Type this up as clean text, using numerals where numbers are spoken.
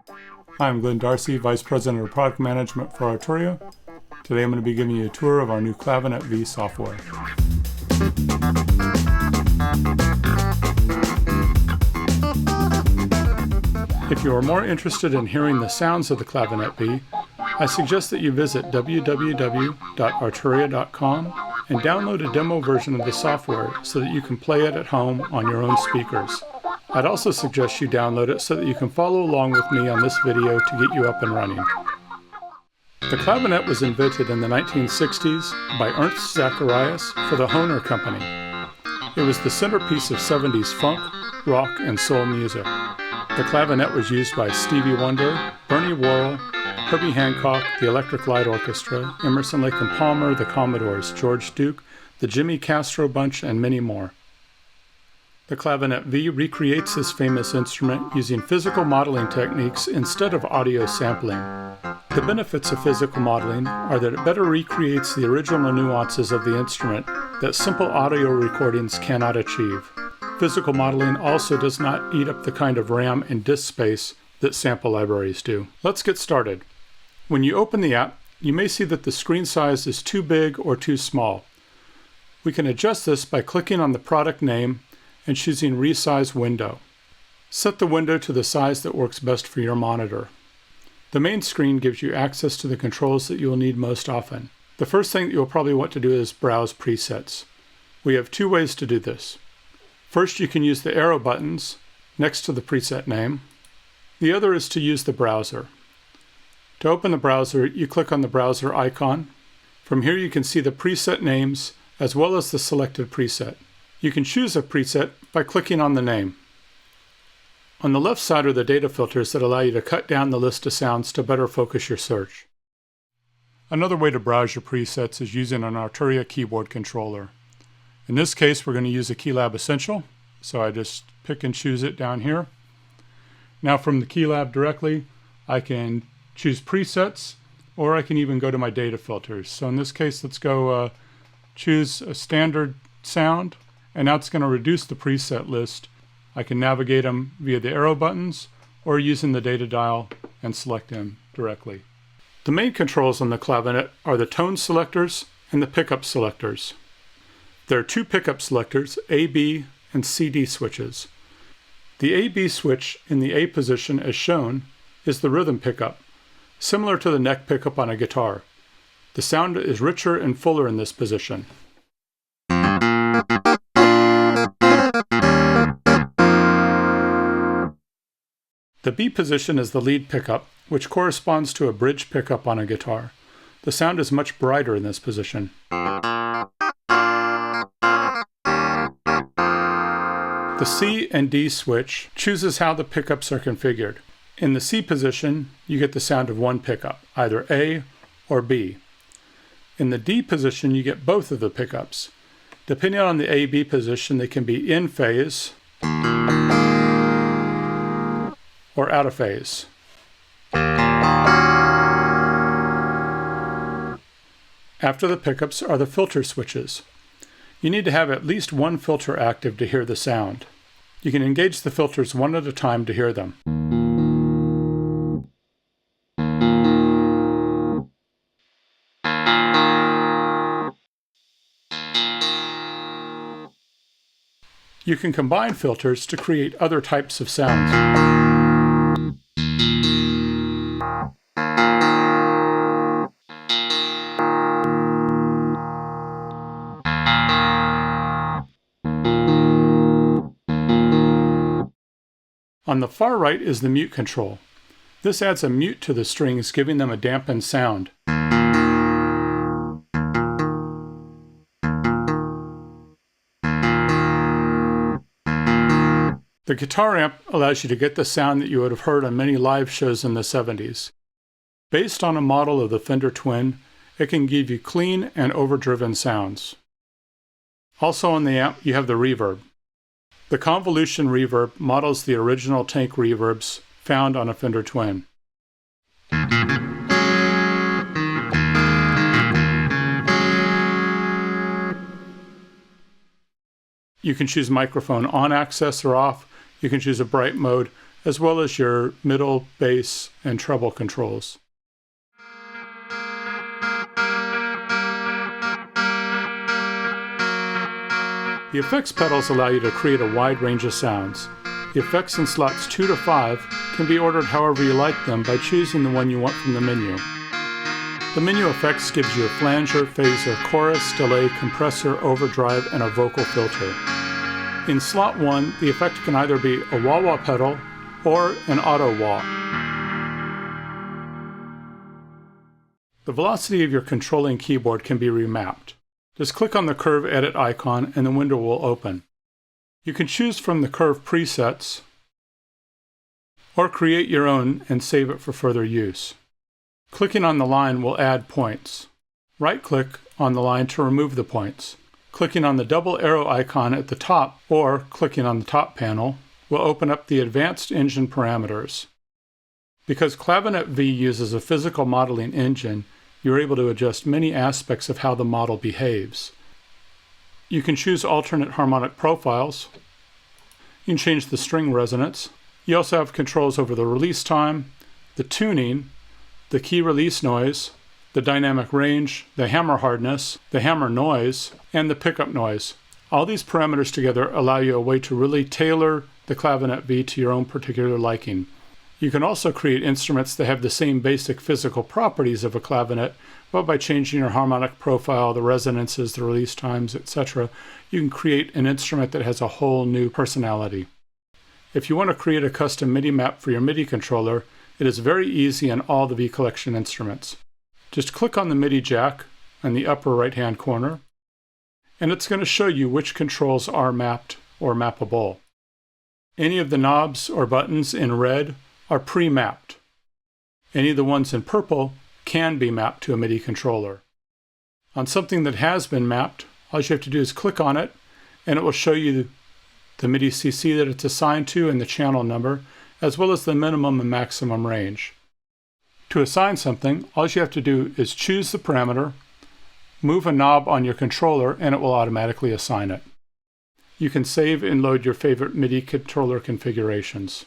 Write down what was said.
Hi, I'm Glenn Darcy, Vice President of Product Management for Arturia. Today I'm going to be giving you a tour of our new Clavinet V software. If you are more interested in hearing the sounds of the Clavinet V, I suggest that you visit www.arturia.com and download a demo version of the software so that you can play it at home on your own speakers. I'd also suggest you download it so that you can follow along with me on this video to get you up and running. The clavinet was invented in the 1960s by Ernst Zacharias for the Hohner Company. It was the centerpiece of 70s funk, rock, and soul music. The clavinet was used by Stevie Wonder, Bernie Worrell, Herbie Hancock, the Electric Light Orchestra, Emerson, Lake and Palmer, the Commodores, George Duke, the Jimmy Castro Bunch, and many more. The Clavinet V recreates this famous instrument using physical modeling techniques instead of audio sampling. The benefits of physical modeling are that it better recreates the original nuances of the instrument that simple audio recordings cannot achieve. Physical modeling also does not eat up the kind of RAM and disk space that sample libraries do. Let's get started. When you open the app, you may see that the screen size is too big or too small. We can adjust this by clicking on the product name and choosing Resize Window. Set the window to the size that works best for your monitor. The main screen gives you access to the controls that you will need most often. The first thing that you'll probably want to do is browse presets. We have two ways to do this. First, you can use the arrow buttons next to the preset name. The other is to use the browser. To open the browser, you click on the browser icon. From here you can see the preset names as well as the selected preset. You can choose a preset by clicking on the name. On the left side are the data filters that allow you to cut down the list of sounds to better focus your search. Another way to browse your presets is using an Arturia keyboard controller. In this case, we're going to use a Keylab Essential, so I just pick and choose it down here. Now from the Keylab directly, I can choose presets, or I can even go to my data filters. So in this case, let's go choose a standard sound. And now it's going to reduce the preset list. I can navigate them via the arrow buttons or using the data dial and select them directly. The main controls on the clavinet are the tone selectors and the pickup selectors. There are two pickup selectors, A, B, and CD switches. The A-B switch in the A position as shown is the rhythm pickup, similar to the neck pickup on a guitar. The sound is richer and fuller in this position. The B position is the lead pickup, which corresponds to a bridge pickup on a guitar. The sound is much brighter in this position. The C and D switch chooses how the pickups are configured. In the C position, you get the sound of one pickup, either A or B. In the D position, you get both of the pickups. Depending on the A-B position, they can be in phase or out of phase. After the pickups are the filter switches. You need to have at least one filter active to hear the sound. You can engage the filters one at a time to hear them. You can combine filters to create other types of sounds. On the far right is the mute control. This adds a mute to the strings, giving them a dampened sound. The guitar amp allows you to get the sound that you would have heard on many live shows in the 70s. Based on a model of the Fender Twin, it can give you clean and overdriven sounds. Also on the amp, you have the reverb. The convolution reverb models the original tank reverbs found on a Fender Twin. You can choose microphone on access or off. You can choose a bright mode, as well as your middle, bass, and treble controls. The effects pedals allow you to create a wide range of sounds. The effects in slots 2 to 5 can be ordered however you like them by choosing the one you want from the menu. The menu effects gives you a flanger, phaser, chorus, delay, compressor, overdrive, and a vocal filter. In slot 1, the effect can either be a wah-wah pedal or an auto-wah. The velocity of your controlling keyboard can be remapped. Just click on the curve edit icon and the window will open. You can choose from the curve presets or create your own and save it for further use. Clicking on the line will add points. Right-click on the line to remove the points. Clicking on the double arrow icon at the top or clicking on the top panel will open up the advanced engine parameters. Because Clavinet V uses a physical modeling engine, you're able to adjust many aspects of how the model behaves. You can choose alternate harmonic profiles. You can change the string resonance. You also have controls over the release time, the tuning, the key release noise, the dynamic range, the hammer hardness, the hammer noise, and the pickup noise. All these parameters together allow you a way to really tailor the Clavinet V to your own particular liking. You can also create instruments that have the same basic physical properties of a clavinet, but by changing your harmonic profile, the resonances, the release times, etc., you can create an instrument that has a whole new personality. If you want to create a custom MIDI map for your MIDI controller, it is very easy on all the V Collection instruments. Just click on the MIDI jack in the upper right-hand corner, and it's going to show you which controls are mapped or mappable. Any of the knobs or buttons in red are pre-mapped. Any of the ones in purple can be mapped to a MIDI controller. On something that has been mapped, all you have to do is click on it, and it will show you the MIDI CC that it's assigned to and the channel number, as well as the minimum and maximum range. To assign something, all you have to do is choose the parameter, move a knob on your controller, and it will automatically assign it. You can save and load your favorite MIDI controller configurations.